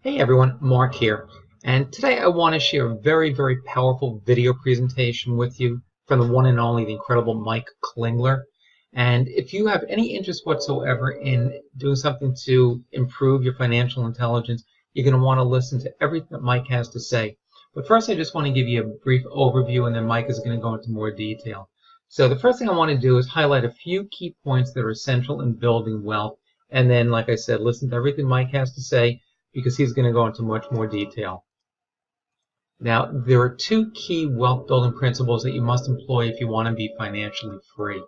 Hey everyone, Mark here, and today I want to share a very powerful video presentation with you from the one and only, the incredible Mike Klingler. And if you have any interest whatsoever in doing something to improve your financial intelligence, you're going to want to listen to everything that Mike has to say. But first, I just want to give you a brief overview, and then Mike is going to go into more detail. So the first thing I want to do is highlight a few key points that are essential in building wealth, and then, like I said, listen to everything Mike has to say because he's going to go into much more detail. Now, there are two key wealth building principles that you must employ if you want to be financially free: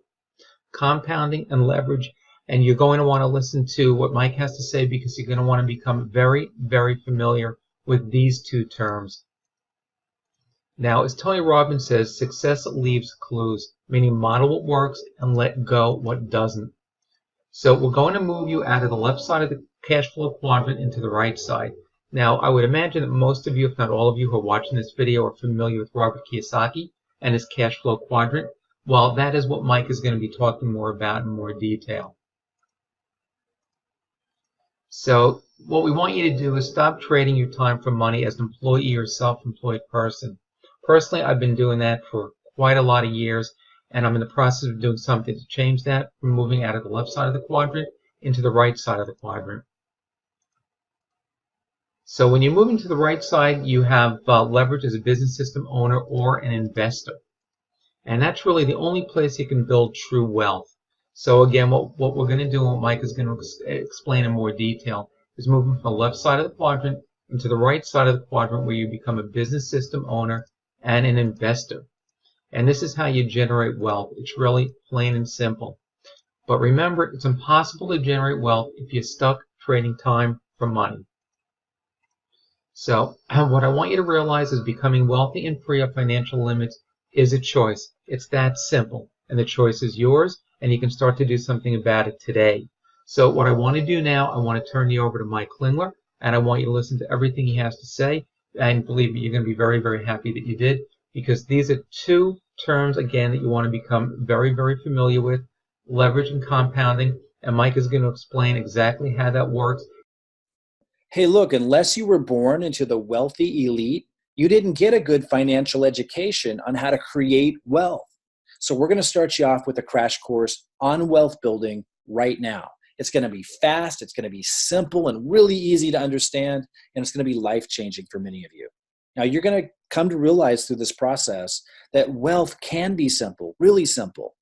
compounding and leverage. And you're going to want to listen to what Mike has to say because you're going to want to become very familiar with these two terms. Now, as Tony Robbins says, success leaves clues, meaning model what works and let go what doesn't. So we're going to move you out of the left side of the cash flow quadrant into the right side. Now, I would imagine that most of you, if not all of you who are watching this video, are familiar with Robert Kiyosaki and his cash flow quadrant. Well, that is what Mike is going to be talking more about in more detail. So what we want you to do is stop trading your time for money as an employee or self-employed person. Personally, I've been doing that for quite a lot of years, and I'm in the process of doing something to change that, from moving out of the left side of the quadrant into the right side of the quadrant. So when you're moving to the right side, you have leverage as a business system owner or an investor. And that's really the only place you can build true wealth. So again, what we're going to do, what Mike is going to explain in more detail, is moving from the left side of the quadrant into the right side of the quadrant where you become a business system owner and an investor. And this is how you generate wealth. It's really plain and simple. But remember, it's impossible to generate wealth if you're stuck trading time for money. So what I want you to realize is becoming wealthy and free of financial limits is a choice. It's that simple. And the choice is yours, and you can start to do something about it today. So what I want to do now, I want to turn you over to Mike Klingler, and I want you to listen to everything he has to say. And believe me, you're going to be very happy that you did, because these are two terms, again, that you want to become very familiar with: leverage and compounding. And Mike is going to explain exactly how that works. Hey, look, unless you were born into the wealthy elite, you didn't get a good financial education on how to create wealth. So we're going to start you off with a crash course on wealth building right now. It's going to be fast, it's going to be simple and really easy to understand, and it's going to be life-changing for many of you. Now, you're going to come to realize through this process that wealth can be simple, really simple.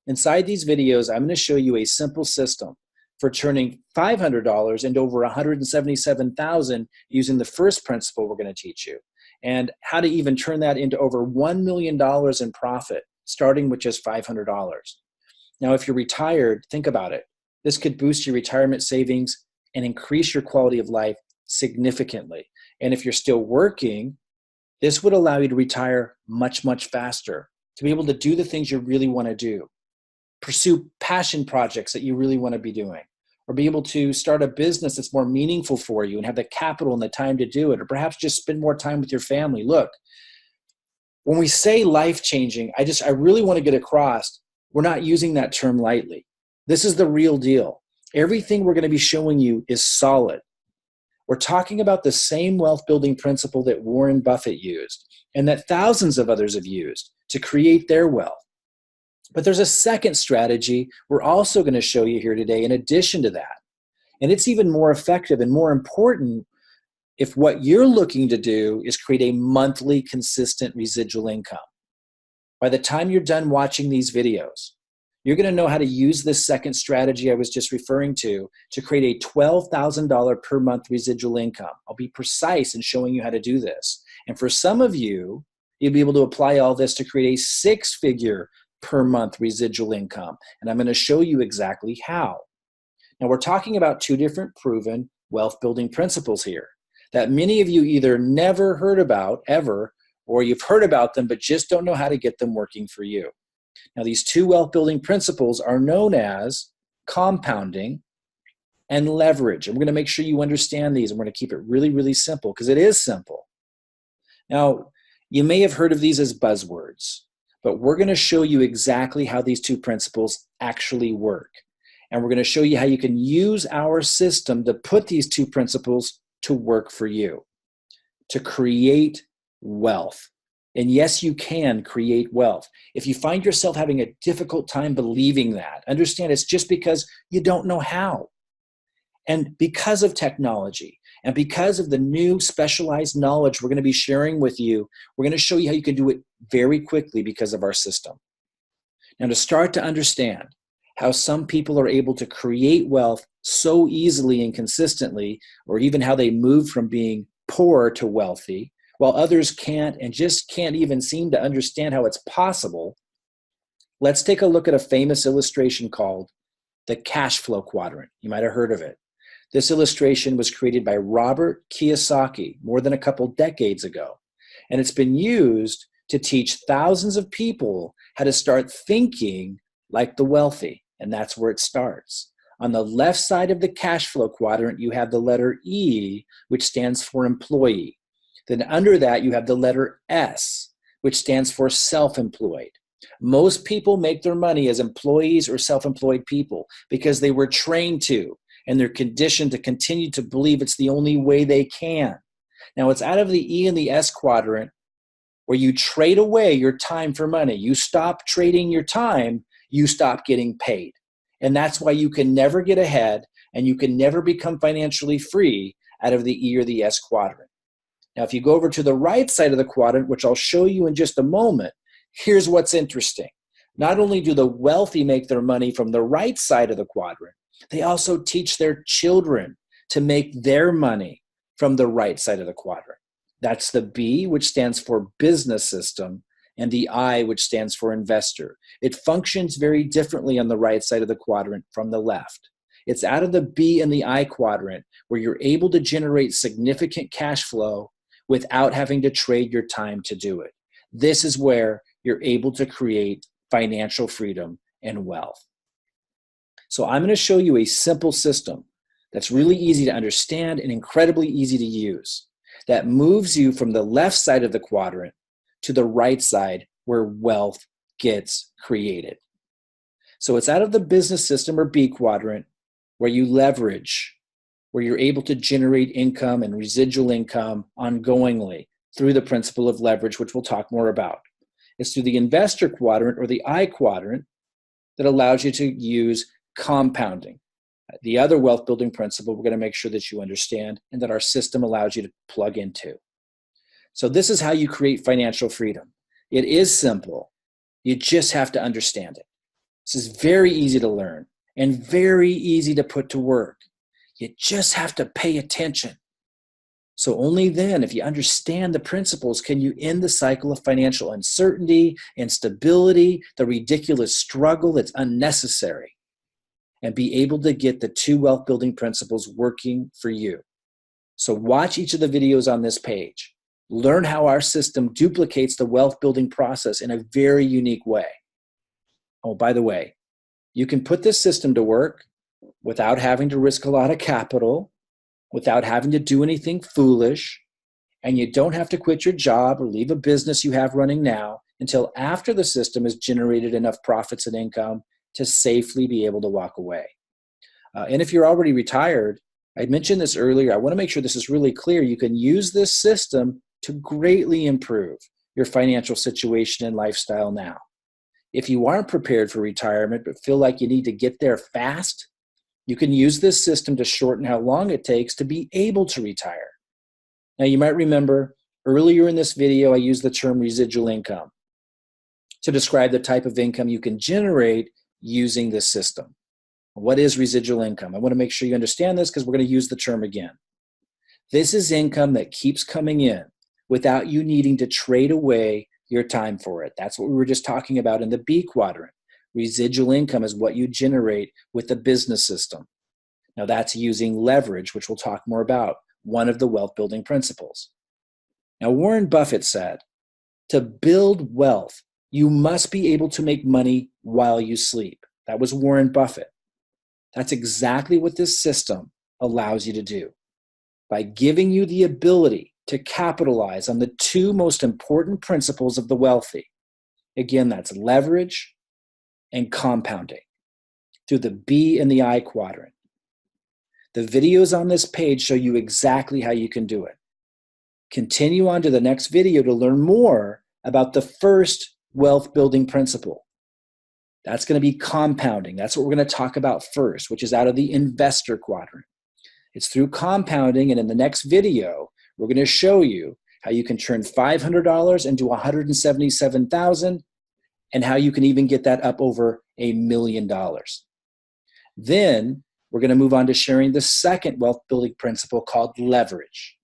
Inside these videos, I'm going to show you a simple system for turning $500 into over $177,000 using the first principle we're going to teach you, and how to even turn that into over $1 million in profit, starting with just $500. Now, if you're retired, think about it. This could boost your retirement savings and increase your quality of life significantly. And if you're still working, this would allow you to retire much faster, to be able to do the things you really want to do, pursue passion projects that you really want to be doing, or be able to start a business that's more meaningful for you and have the capital and the time to do it, or perhaps just spend more time with your family. Look, when we say life-changing, I really want to get across, we're not using that term lightly. This is the real deal. Everything we're going to be showing you is solid. We're talking about the same wealth building principle that Warren Buffett used and that thousands of others have used to create their wealth. But there's a second strategy we're also going to show you here today in addition to that. And it's even more effective and more important if what you're looking to do is create a monthly consistent residual income. By the time you're done watching these videos, you're going to know how to use this second strategy I was just referring to create a $12,000 per month residual income. I'll be precise in showing you how to do this. And for some of you, you'll be able to apply all this to create a six-figure per month residual income. And I'm going to show you exactly how. Now, we're talking about two different proven wealth building principles here that many of you either never heard about ever, or you've heard about them but just don't know how to get them working for you. Now, these two wealth building principles are known as compounding and leverage. And we're going to make sure you understand these, and we're going to keep it really simple, because it is simple. Now, you may have heard of these as buzzwords, but we're going to show you exactly how these two principles actually work. And we're going to show you how you can use our system to put these two principles to work for you, to create wealth. And yes, you can create wealth. If you find yourself having a difficult time believing that, understand it's just because you don't know how. And because of technology and because of the new specialized knowledge we're going to be sharing with you, we're going to show you how you can do it very quickly because of our system. Now, to start to understand how some people are able to create wealth so easily and consistently, or even how they move from being poor to wealthy, while others can't and just can't even seem to understand how it's possible, let's take a look at a famous illustration called the cash flow quadrant. You might have heard of it. This illustration was created by Robert Kiyosaki more than a couple decades ago, and it's been used to teach thousands of people how to start thinking like the wealthy, and that's where it starts. On the left side of the cash flow quadrant, you have the letter E, which stands for employee. Then under that, you have the letter S, which stands for self-employed. Most people make their money as employees or self-employed people because they were trained to, and they're conditioned to continue to believe it's the only way they can. Now, it's out of the E and the S quadrant where you trade away your time for money. You stop trading your time, you stop getting paid. And that's why you can never get ahead and you can never become financially free out of the E or the S quadrant. Now, if you go over to the right side of the quadrant, which I'll show you in just a moment, here's what's interesting. Not only do the wealthy make their money from the right side of the quadrant, they also teach their children to make their money from the right side of the quadrant. That's the B, which stands for business system, and the I, which stands for investor. It functions very differently on the right side of the quadrant from the left. It's out of the B and the I quadrant where you're able to generate significant cash flow without having to trade your time to do it. This is where you're able to create financial freedom and wealth. So I'm going to show you a simple system that's really easy to understand and incredibly easy to use that moves you from the left side of the quadrant to the right side where wealth gets created. So it's out of the business system or B quadrant where you leverage, where you're able to generate income and residual income ongoingly through the principle of leverage, which we'll talk more about. It's through the investor quadrant or the I quadrant that allows you to use compounding, the other wealth building principle we're going to make sure that you understand and that our system allows you to plug into. So this is how you create financial freedom. It is simple. You just have to understand it. This is very easy to learn and very easy to put to work. You just have to pay attention. So only then, if you understand the principles, can you end the cycle of financial uncertainty, instability, the ridiculous struggle that's unnecessary, and be able to get the two wealth building principles working for you. So watch each of the videos on this page. Learn how our system duplicates the wealth building process in a very unique way. Oh, by the way, you can put this system to work without having to risk a lot of capital, without having to do anything foolish, and you don't have to quit your job or leave a business you have running now until after the system has generated enough profits and income to safely be able to walk away. And if you're already retired, I mentioned this earlier, I want to make sure this is really clear. You can use this system to greatly improve your financial situation and lifestyle now. If you aren't prepared for retirement but feel like you need to get there fast, you can use this system to shorten how long it takes to be able to retire. Now, you might remember earlier in this video, I used the term residual income to describe the type of income you can generate using this system. What is residual income? I want to make sure you understand this because we're going to use the term again. This is income that keeps coming in without you needing to trade away your time for it. That's what we were just talking about in the B quadrant. Residual income is what you generate with the business system. Now that's using leverage, which we'll talk more about, one of the wealth building principles. Now Warren Buffett said, to build wealth, you must be able to make money while you sleep. That was Warren Buffett. That's exactly what this system allows you to do. By giving you the ability to capitalize on the two most important principles of the wealthy. Again, that's leverage and compounding through the B and the I quadrant. The videos on this page show you exactly how you can do it. Continue on to the next video to learn more about the first wealth building principle. That's going to be compounding. That's what we're going to talk about first, which is out of the investor quadrant. It's through compounding, and in the next video, we're going to show you how you can turn $500 into $177,000 and how you can even get that up over $1 million. Then we're going to move on to sharing the second wealth building principle called leverage,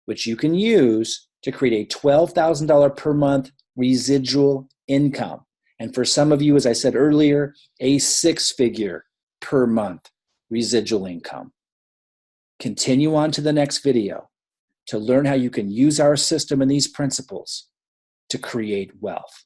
which you can use to create a $12,000 per month residual income. And for some of you, as I said earlier, a 6-figure per month residual income. Continue on to the next video to learn how you can use our system and these principles to create wealth.